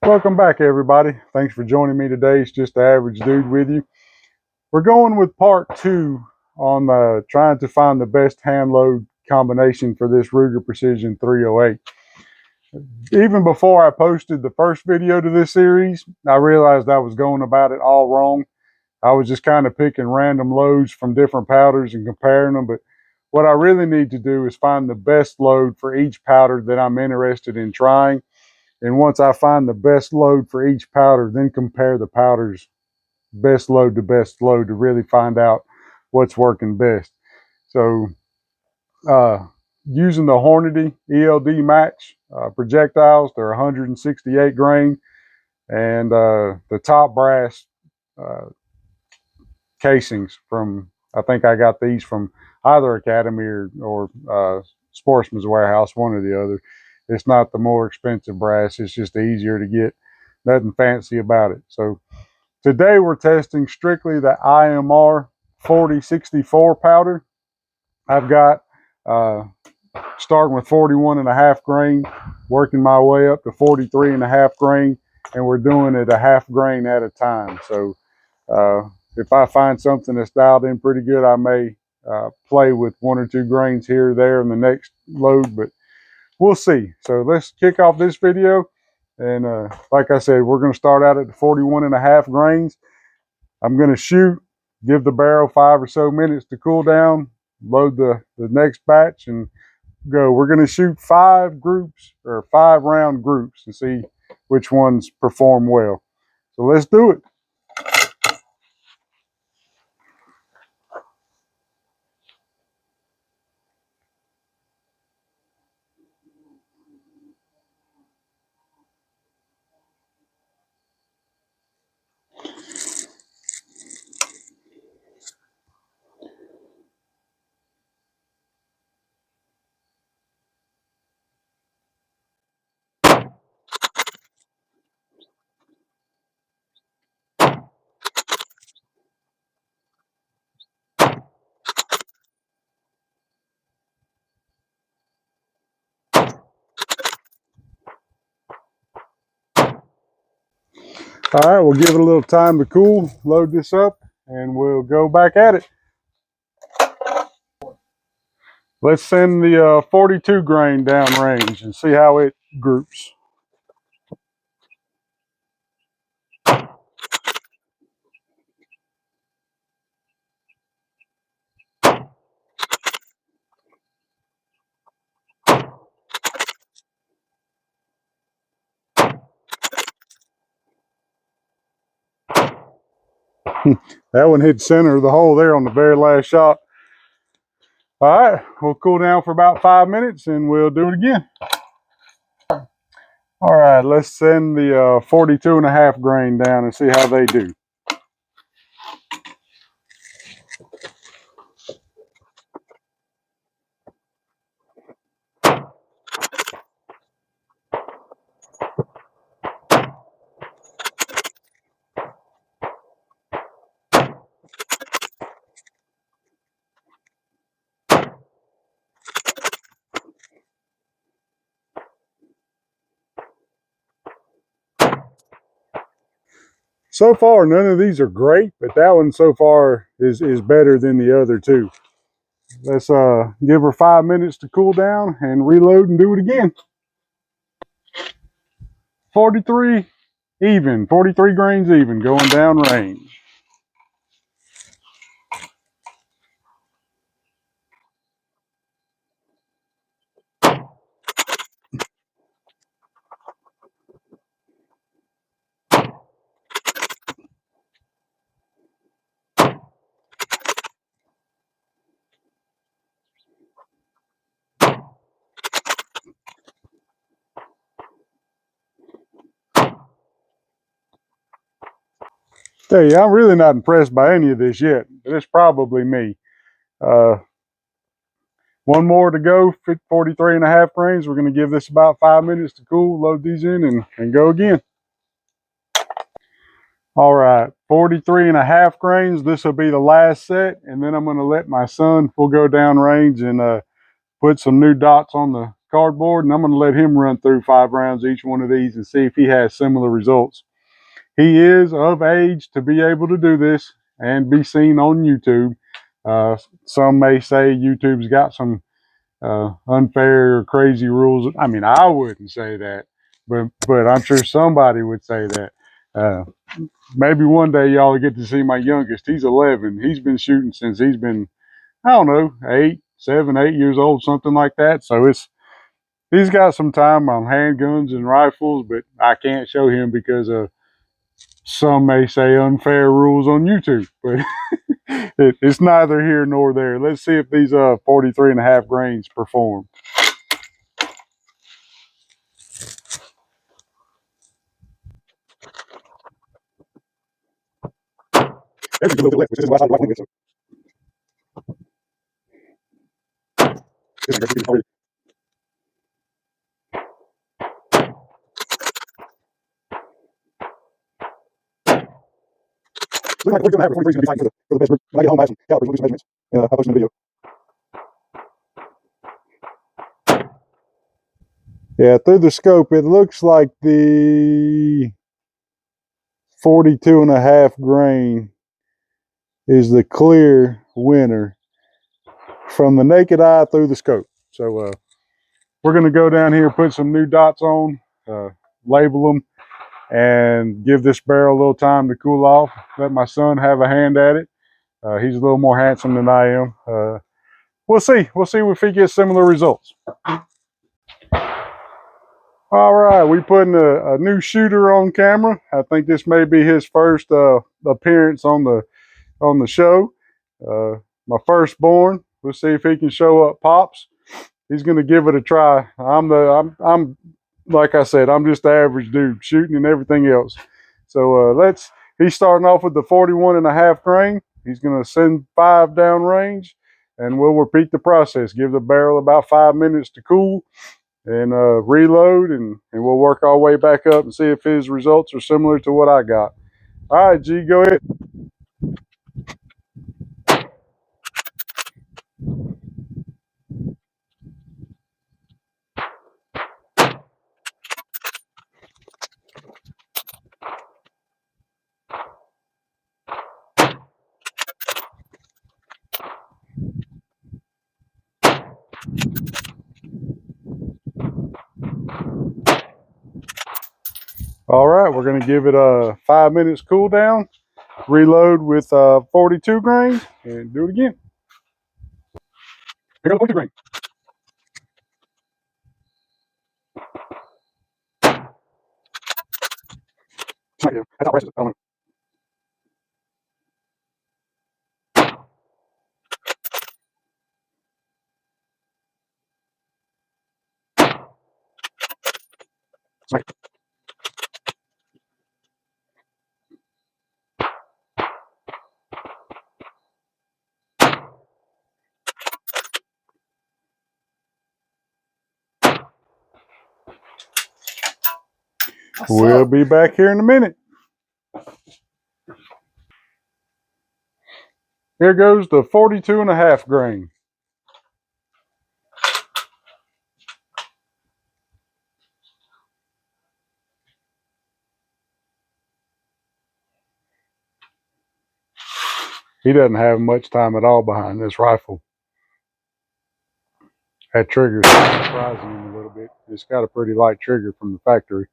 Welcome back, everybody. Thanks for joining me today. It's just the average dude with you. We're going with part 2 on trying to find the best hand load combination for this Ruger Precision 308. Even before I posted the first video to this series, I realized I was going about it all wrong. I was just kind of picking random loads from different powders and comparing them, but what I really need to do is find the best load for each powder that I'm interested in trying. And once I find the best load for each powder, then compare the powders best load to best load to really find out what's working best. So using the Hornady ELD Match projectiles, they're 168 grain, and the top brass casings from, I think I got these from either Academy or Sportsman's Warehouse, one or the other. It's not the more expensive brass, it's just easier to get. Nothing fancy about it. So today we're testing strictly the IMR 4064 powder. I've got starting with 41.5 grain, working my way up to 43.5 grain, and we're doing it a half grain at a time. So if I find something that's dialed in pretty good, I may play with 1 or 2 grains here or there in the next load, but we'll see. So let's kick off this video. And like I said, we're going to start out at the 41.5 grains. I'm going to shoot, give the barrel 5 or so minutes to cool down, load the next batch, and go. We're going to shoot 5 groups or 5 round groups and see which ones perform well. So let's do it. All right, we'll give it a little time to cool, load this up, and we'll go back at it. Let's send the 42 grain down range and see how it groups. That one hit center of the hole there on the very last shot. All right, we'll cool down for about 5 minutes and we'll do it again. All right, let's send the 42.5 grain down and see how they do. So far, none of these are great, but that one so far is better than the other two. Let's give her 5 minutes to cool down and reload and do it again. 43 even, 43 grains even, going down range. Tell you, I'm really not impressed by any of this yet, but it's probably me. One more to go, 43.5 grains. We're going to give this about 5 minutes to cool, load these in, and go again. All right, 43.5 grains. This will be the last set, and then I'm going to let my son, we'll go down range and put some new dots on the cardboard, and I'm going to let him run through 5 rounds each one of these and see if he has similar results. He is of age to be able to do this and be seen on YouTube. Some may say YouTube's got some unfair or crazy rules. I mean, I wouldn't say that, but I'm sure somebody would say that. Maybe one day y'all get to see my youngest. He's 11. He's been shooting since he's been, I don't know, 8 years old, something like that. So he's got some time on handguns and rifles, but I can't show him because of some may say unfair rules on YouTube. But it's neither here nor there. Let's see if these 43.5 grains perform. There's a little bit left, which is the last time I so this is already. Looks like we're going to have 43 is going to be fine for the best group. When I get home, I have some calipers, we'll do some measurements. I'll post them in the video. Yeah, through the scope, it looks like the 42.5 grain is the clear winner from the naked eye through the scope. So we're going to go down here, put some new dots on, label them, and give this barrel a little time to cool off. Let my son have a hand at it. He's a little more handsome than I am. We'll see. We'll see if he gets similar results. All right, we putting a new shooter on camera. I think this may be his first appearance on the show. My firstborn. We'll see if he can show up pops. He's going to give it a try. I'm like I said, I'm just the average dude shooting and everything else. So he's starting off with the 41.5 grain. He's going to send 5 down range, and we'll repeat the process. Give the barrel about 5 minutes to cool, and reload, and we'll work our way back up and see if his results are similar to what I got. All right, G, go ahead. All right, we're going to give it a 5 minutes cool down, reload with 42 grain, and do it again. Here goes 42 grain. That's outrageous. I don't know. We'll be back here in a minute. Here goes the 42.5 grain. He doesn't have much time at all behind this rifle. That trigger is surprising him a little bit. It's got a pretty light trigger from the factory.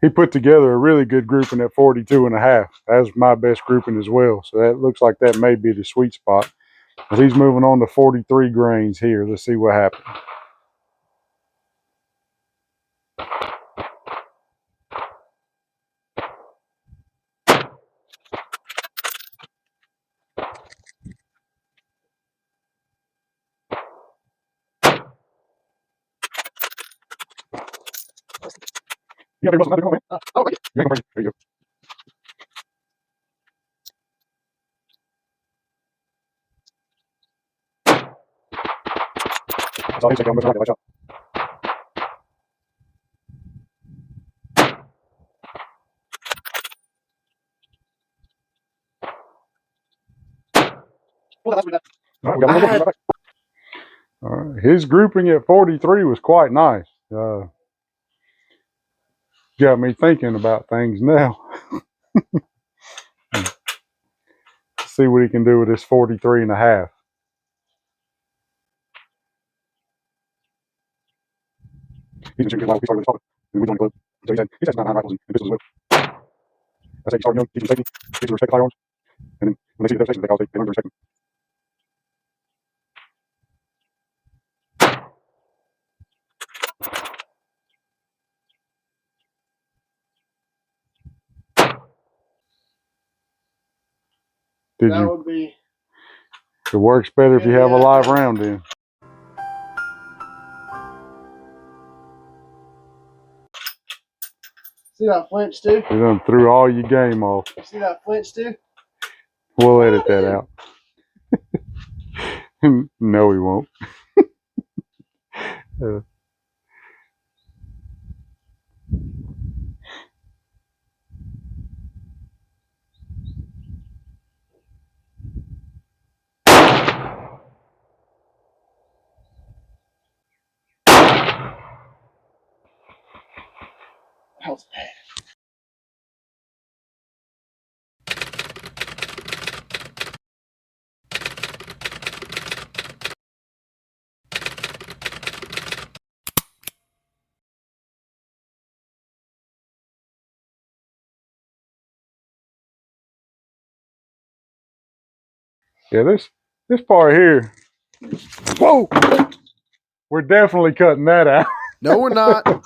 He put together a really good grouping at 42.5. That was my best grouping as well. So that looks like that may be the sweet spot. But he's moving on to 43 grains here. Let's see what happens. You got your muscle. Come on, man. Oh, okay. There you go. His grouping at 43 was quite nice. Got me thinking about things now. See what he can do with this 43 and a half. He's been shooting good. He started with his and we joined the club. So he said 9 rifles and pistols as well. I said you start young, teach them safety, teach them to respect the firearms, and then when they see the devastation, they learn to respect them. That would be. It works better if you have a live round in. See that flinch too? You done threw all your game off. See that flinch too? We'll edit that out. No, we won't. That was bad. Yeah, this part here. Whoa! We're definitely cutting that out. No, we're not.